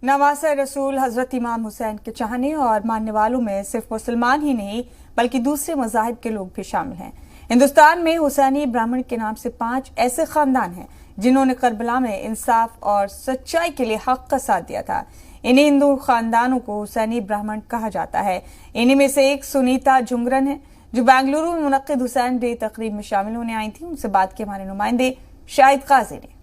नवासे रसूल हजरत इमाम हुसैन के चाहने और मानने वालों में सिर्फ मुसलमान ही नहीं बल्कि दूसरे मज़ाहिब के लोग भी शामिल हैं। हिंदुस्तान में हुसैनी ब्राह्मण के नाम से 5 ऐसे खानदान हैं जिन्होंने करबला में इंसाफ और सच्चाई के लिए हक का साथ दिया था। इन्हीं हिंदू खानदानों को हुसैनी ब्राह्मण कहा जाता है। इन्हीं में से एक सुनीता झिंगरन है जो बेंगलुरु में मुनक्किद हुसैन डे तकरीब में शामिल होने आई थी। उनसे बात की हमारे नुमाइंदे शाहिद काजी ने।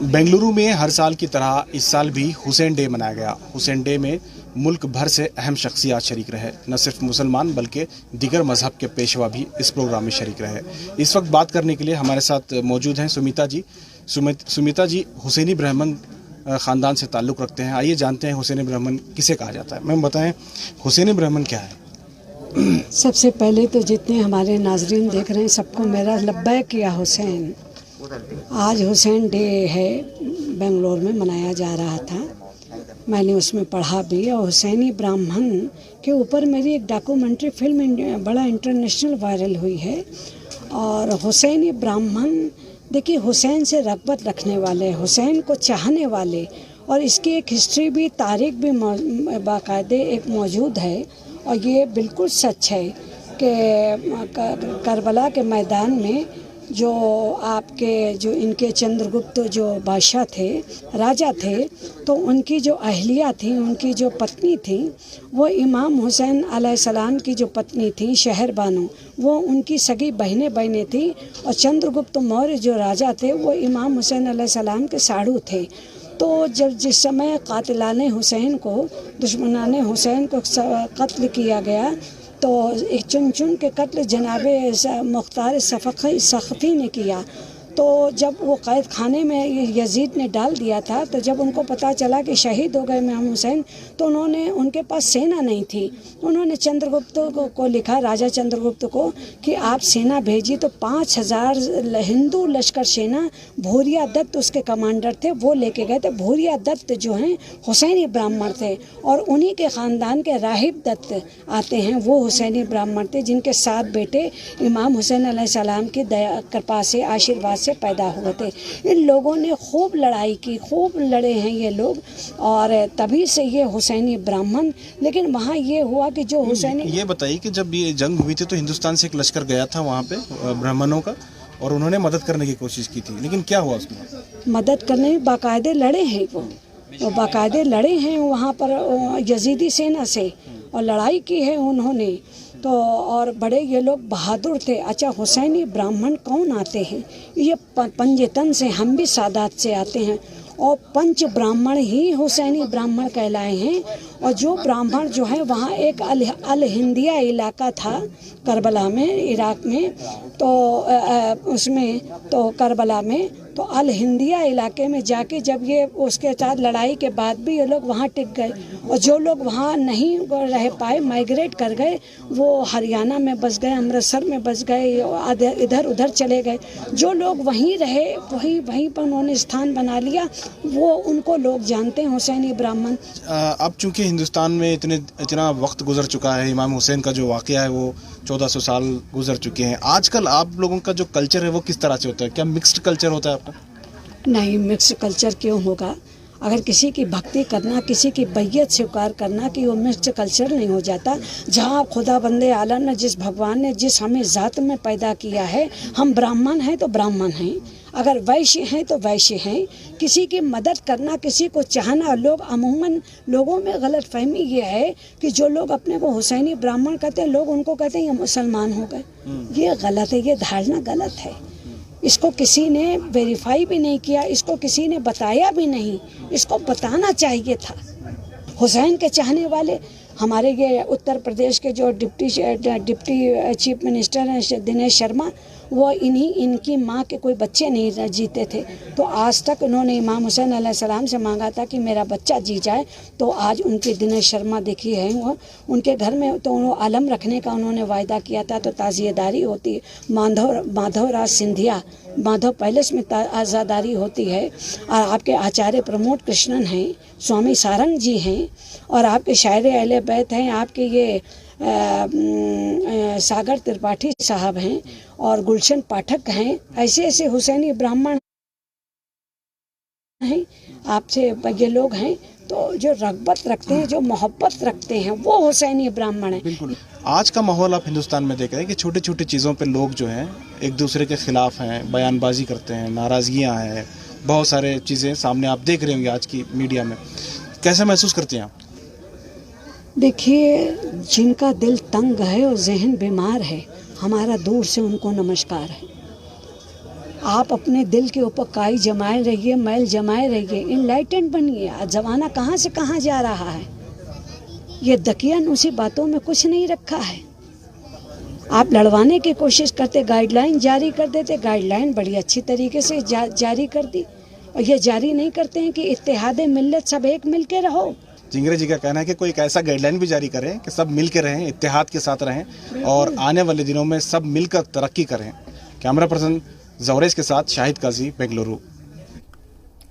बेंगलुरु में हर साल की तरह इस साल भी हुसैन डे मनाया गया। हुसैन डे में मुल्क भर से अहम शख्सियात शरीक रहे। न सिर्फ मुसलमान बल्कि दीगर मजहब के पेशवा भी इस प्रोग्राम में शरीक रहे। इस वक्त बात करने के लिए हमारे साथ मौजूद हैं सुमिता जी। सुमिता जी हुसैनी ब्राह्मण ख़ानदान से ताल्लुक़ रखते हैं। आइए जानते हैं हुसैनी ब्राह्मण किसे कहा जाता है। मैम बताएं हुसैनी ब्राह्मण क्या है? सबसे पहले तो जितने हमारे नाजरीन देख रहे हैं सबको मेरा लब्बैक या हुसैन। आज हुसैन डे है, बेंगलोर में मनाया जा रहा था। मैंने उसमें पढ़ा भी और हुसैनी ब्राह्मण के ऊपर मेरी एक डॉक्यूमेंट्री फिल्म बड़ा इंटरनेशनल वायरल हुई है। और हुसैनी ब्राह्मण देखिए, हुसैन से रग़बत रखने वाले, हुसैन को चाहने वाले, और इसकी एक हिस्ट्री भी, तारीख भी बाकायदे एक मौजूद है। और ये बिल्कुल सच है कि करबला के मैदान में जो इनके चंद्रगुप्त जो बादशाह थे, राजा थे, तो उनकी जो अहलिया थी, उनकी जो पत्नी थी, वो इमाम हुसैन अलैहिस्सलाम की जो पत्नी थी शहर बानो, वो उनकी सगी बहनें थी। और चंद्रगुप्त मौर्य जो राजा थे वो इमाम हुसैन अलैहिस्सलाम के साड़ू थे। तो जिस समय कातिलाने हुसैन को, दुश्मनाने हुसैन को कत्ल किया गया, तो एक चुन के कत्ल जनाबे मुख्तार सख्ती ने किया। तो जब वो कैद खाने में यजीद ने डाल दिया था, तो जब उनको पता चला कि शहीद हो गए इमाम हुसैन, तो उनके पास सेना नहीं थी। उन्होंने चंद्रगुप्त को लिखा, राजा चंद्रगुप्त को, कि आप सेना भेजिए। तो 5000 हिंदू लश्कर सेना, भूरिया दत्त उसके कमांडर थे, वो लेके गए थे। भूरिया दत्त जो हैं हुसैनी ब्राह्मण थे, और उन्हीं के ख़ानदान के राहिब दत्त आते हैं, वो हुसैनी ब्राह्मण थे, जिनके 7 बेटे इमाम हुसैन अलैहिस्सलाम की दया कृपा से, आशीर्वाद से पैदा हुए थे। इन लोगों ने खूब लड़ाई की, खूब लड़े हैं ये लोग, और तभी से ये हुसैनी ब्राह्मण। लेकिन वहाँ ये हुआ कि जो हुसैनी, ये बताइए कि जब ये जंग हुई थी तो हिंदुस्तान से एक लश्कर गया था वहाँ पे ब्राह्मणों का, और उन्होंने मदद करने की कोशिश की थी, लेकिन क्या हुआ उसमें? मदद करने में बाकायदे लड़े हैं वो बाकायदे लड़े हैं वहाँ पर यजीदी सेना से, और लड़ाई की है उन्होंने। तो और बड़े ये लोग बहादुर थे। अच्छा, हुसैनी ब्राह्मण कौन आते हैं? ये पंजतन से, हम भी सादात से आते हैं, और पंच ब्राह्मण ही हुसैनी ब्राह्मण कहलाए हैं। और जो ब्राह्मण जो है, वहाँ एक अल हिंदिया इलाका था करबला में, इराक में, तो उसमें तो करबला में तो अल हिंदिया इलाके में जाके जब ये उसके साथ लड़ाई के बाद भी ये लोग वहाँ टिक गए, और जो लोग वहाँ नहीं रह पाए, माइग्रेट कर गए, वो हरियाणा में बस गए, अमृतसर में बस गए, इधर उधर चले गए। जो लोग वहीं रहे वहीं पर उन्होंने स्थान बना लिया, वो उनको लोग जानते हैं हुसैनी ब्राह्मण। अब चूँकि हिंदुस्तान में इतना वक्त गुजर चुका है, इमाम हुसैन का जो वाक़या है वो 1400 साल गुजर चुके हैं। आजकल आप लोगों का जो कल्चर है वो किस तरह से होता है? क्या मिक्स्ड कल्चर होता है आपका? नहीं, मिक्स्ड कल्चर क्यों होगा? अगर किसी की भक्ति करना, किसी की बैयत स्वीकार करना, कि वो मिक्स्ड कल्चर नहीं हो जाता। जहाँ खुदा बंदे आलम ने, जिस भगवान ने जिस हमें ज़ात में पैदा किया है, हम ब्राह्मण हैं तो ब्राह्मण हैं, अगर वैश्य हैं तो वैश्य हैं। किसी की मदद करना, किसी को चाहना, लोग अमूमन लोगों में गलत फहमी ये है कि जो लोग अपने को हुसैनी ब्राह्मण कहते हैं, लोग उनको कहते हैं ये मुसलमान हो गए। ये गलत है, ये धारणा गलत है। इसको किसी ने वेरीफाई भी नहीं किया, इसको किसी ने बताया भी नहीं, इसको बताना चाहिए था। हुसैन के चाहने वाले हमारे ये उत्तर प्रदेश के जो डिप्टी चीफ मिनिस्टर हैं दिनेश शर्मा, वो इनकी माँ के कोई बच्चे नहीं जीते थे, तो आज तक उन्होंने इमाम हुसैन अलैहिस्सलाम से मांगा था कि मेरा बच्चा जी जाए। तो आज उनके दिनेश शर्मा देखी है, वो उनके घर में तो उन्होंने आलम रखने का उन्होंने वायदा किया था, तो ताज़ियेदारी होती है। माधवराज सिंधिया, माधव पैलेस में आज़ादारी होती है। और आपके आचार्य प्रमोद कृष्णन हैं, स्वामी सारंग जी हैं, और आपके शायर अहले बैत हैं, आपके ये सागर त्रिपाठी साहब हैं, और गुलशन पाठक हैं। ऐसे ऐसे हुसैनी ब्राह्मण हैं आपसे ये लोग हैं तो जो रग़बत रखते हैं, जो मोहब्बत रखते हैं, वो हुसैनी ब्राह्मण है। बिल्कुल। आज का माहौल आप हिंदुस्तान में देख रहे हैं कि छोटी छोटी चीज़ों पे लोग जो हैं एक दूसरे के खिलाफ हैं, बयानबाजी करते हैं, नाराज़गियाँ हैं, बहुत सारे चीज़ें सामने आप देख रहे होंगे आज की मीडिया में। कैसे महसूस करते हैं आप? देखिए, जिनका दिल तंग है और जहन बीमार है, हमारा दूर से उनको नमस्कार है। आप अपने दिल के ऊपर काई जमाए रहिए, मैल जमाए रहिए, इनलाइटेंड बनिए। ज़माना कहाँ से कहाँ जा रहा है, ये दकियान उसी बातों में कुछ नहीं रखा है। आप लड़वाने की कोशिश करते, गाइडलाइन जारी कर देते, गाइडलाइन बड़ी अच्छी तरीके से जारी कर दी, और ये जारी नहीं करते हैं कि इत्तेहाद मिल्लत, सब एक मिल के रहो। जिंगरे जी का कहना है कि कोई एक ऐसा गाइडलाइन भी जारी करें कि सब मिल के रहें, इत्तेहाद के साथ रहें और आने वाले दिनों में सब मिलकर तरक्की करें। कैमरा पर्सन जवरेज के साथ शाहिद काजी, बेंगलुरु।